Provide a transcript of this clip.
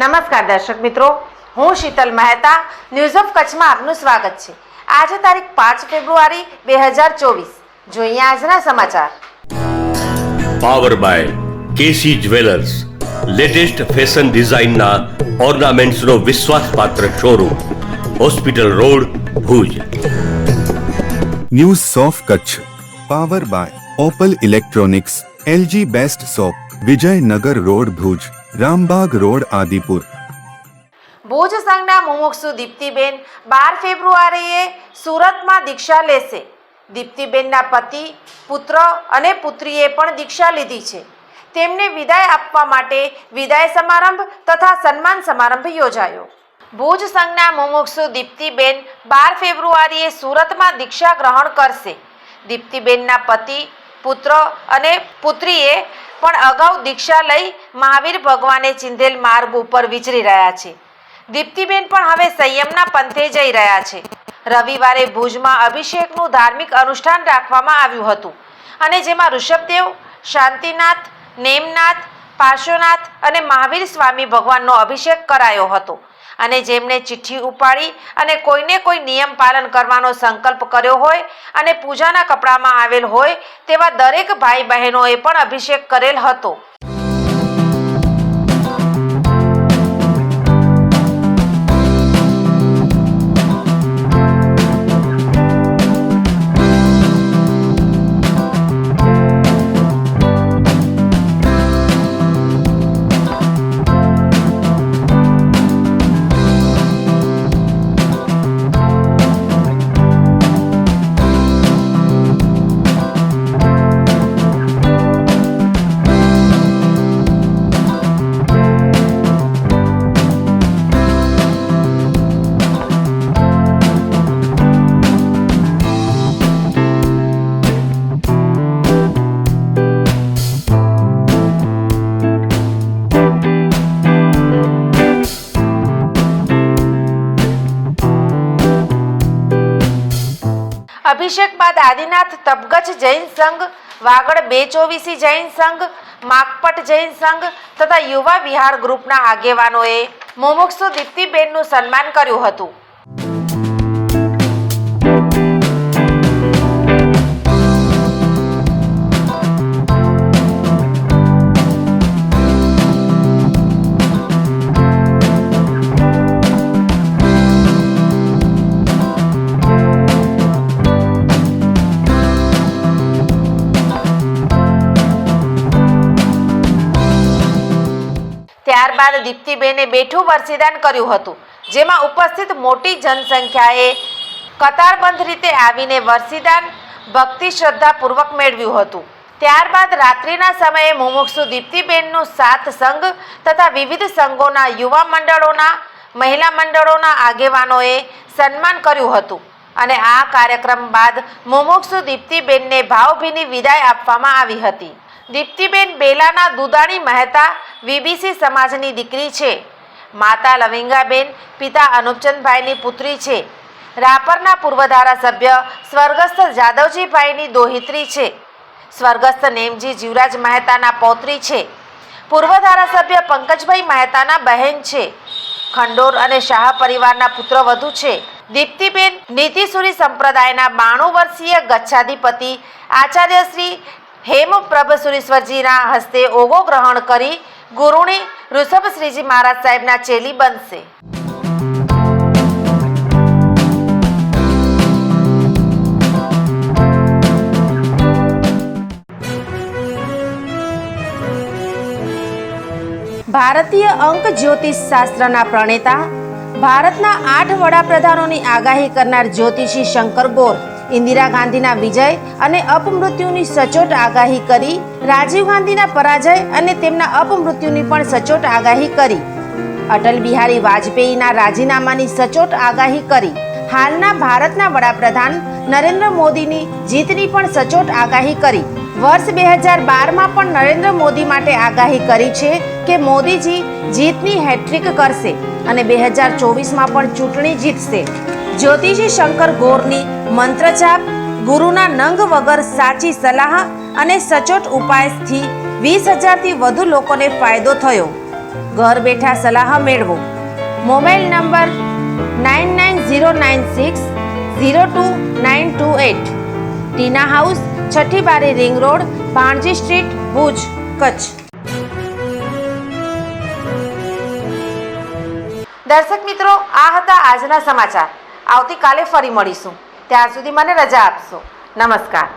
નમસ્કાર દર્શક મિત્રો, હું શીતલ મહેતા. ન્યૂઝ ઓફ કચ્છમાં આપનું સ્વાગત છે. આજે તારીખ 5 ફેબ્રુઆરી 2024. જોઈએ આજના સમાચાર. Power by KC jewellers, latest fashion ડિઝાઇનના ઓર્નામેન્ટ્સનો વિશ્વાસપાત્ર showroom, hospital road, Bhuj. News of Kutch power by opal electronics, LG best shop, Vijaynagar road Bhuj, Rambagh road Adipur. Bhuj સંઘના મુમુક્ષુ દીપ્તિબેન 12 ફેબ્રુઆરીએ સુરતમાં દીક્ષા લેશે. દીપ્તિબેનના પતિ, પુત્ર અને પુત્રીએ પણ દીક્ષા લીધી છે. તેમને વિદાય આપવા માટે વિદાય સમારંભ તથા સન્માન સમારંભ યોજાયો. ભુજ સંઘના મુમુક્ષુ દીપ્તિબેન 12 ફેબ્રુઆરીએ સુરતમાં દીક્ષા ગ્રહણ કરશે. દીપ્તિબેનના પતિ, પુત્ર અને પુત્રીએ પણ અગાઉ દીક્ષા લઈ મહાવીર ભગવાને ચિંધેલ માર્ગ ઉપર વિચરી રહ્યા છે. દીપ્તિબેન પણ હવે સંયમના પંથે જઈ રહ્યા છે. રવિવારે ભુજમાં અભિષેકનું ધાર્મિક અનુષ્ઠાન રાખવામાં આવ્યું હતું અને જેમાં ઋષભદેવ, શાંતિનાથ, નેમનાથ, પાર્શ્વનાથ અને મહાવીર સ્વામી ભગવાનનો અભિષેક કરાયો હતો અને જેમણે ચિઠ્ઠી ઉપાડી અને કોઈને કોઈ નિયમ પાલન કરવાનો સંકલ્પ કર્યો હોય અને પૂજાના કપડામાં આવેલ હોય તેવા દરેક ભાઈ બહેનોએ પણ અભિષેક કરેલ હતો. અભિષેક બાદ આદિનાથ તપગજ જૈન સંઘ, વાગડ 224 જૈન સંઘ, માકપટ જૈન સંઘ તથા યુવા વિહાર ગ્રુપના આગેવાનોએ મુમુક્ષુ દીપ્તિબેનનું સન્માન કર્યું હતું. ત્યારબાદ દીપ્તિબેને બેઠું વરસીદાન કર્યું હતું, જેમાં ઉપસ્થિત મોટી જનસંખ્યાએ કતારબંધ રીતે આવીને વરસીદાન ભક્તિ શ્રદ્ધાપૂર્વક મેળવ્યું હતું. ત્યારબાદ રાત્રિના સમયે મુમુક્ષુ દીપ્તિબેનનું 7 સંઘ તથા વિવિધ સંઘોના યુવા મંડળોના, મહિલા મંડળોના આગેવાનોએ સન્માન કર્યું હતું અને આ કાર્યક્રમ બાદ મુમુક્ષુ દીપ્તિબેનને ભાવભીની વિદાય આપવામાં આવી હતી. દીપ્તિબેન બેલાના દુદાણી મહેતા વીબીસી સમાજની દીકરી છે. માતા લવિંગાબેન, પિતા અનુપચંદભાઈની પુત્રી છે. રાપરના પૂર્વ ધારાસભ્ય સ્વર્ગસ્થ જાદવજીભાઈની દોહિત્રી છે. સ્વર્ગસ્થ નેમજી જીવરાજ મહેતાના પૌત્રી છે. પૂર્વ ધારાસભ્ય પંકજભાઈ મહેતાના બહેન છે. ખંડોર અને શાહ પરિવારના પુત્રવધુ છે. દીપ્તિબેન નીતિસુરી સંપ્રદાયના 92 વર્ષીય ગચ્છાધિપતિ આચાર્ય શ્રી હેમપ્રભસુરીશ્વરજીના હસ્તે ઓગો ગ્રહણ કરી ગુરુણી ઋષભ શ્રીજી મહારાજ સાહેબના ચેલી બનશે. ભારતીય અંક જ્યોતિષ શાસ્ત્રના પ્રણેતા, ભારતના 8 વડાપ્રધાનોની આગાહી કરનાર જ્યોતિષી શંકર ગોર ઇન્દિરા ગાંધીના વિજય અને અપમૃત્યુની સચોટ આગાહી કરી, રાજીવ ગાંધીના પરાજય અને તેમના અપમૃત્યુની પણ સચોટ આગાહી કરી, અટલ બિહારી વાજપેયીના રાજીનામાની સચોટ આગાહી કરી, હાલના ભારતના વડાપ્રધાન નરેન્દ્ર મોદીની જીતની પણ સચોટ આગાહી કરી. વર્ષ 2012માં પણ નરેન્દ્ર મોદી માટે આગાહી કરી છે કે મોદીજી જીતની હેટ્રિક કરશે અને 2024માં પણ ચૂંટણી જીતશે. જ્યોતિષી શંકર ગોરની મંત્રજાપ, ગુરુના નંગ વગર સાચી સલાહ અને સચોટ ઉપાયથી 20,000થી વધુ લોકોને ફાયદો થયો. ઘર બેઠા સલાહ મેળવો. Mobile number 9909602928. ટીના હાઉસ, છઠ્ઠી બારી ring road, Bhanji street, Bhuj, Kutch. દર્શક મિત્રો, આ હતા આજના સમાચાર. આવતીકાલે ફરી મળીશું. ત્યાર સુધી મને રજા આપશો. નમસ્કાર.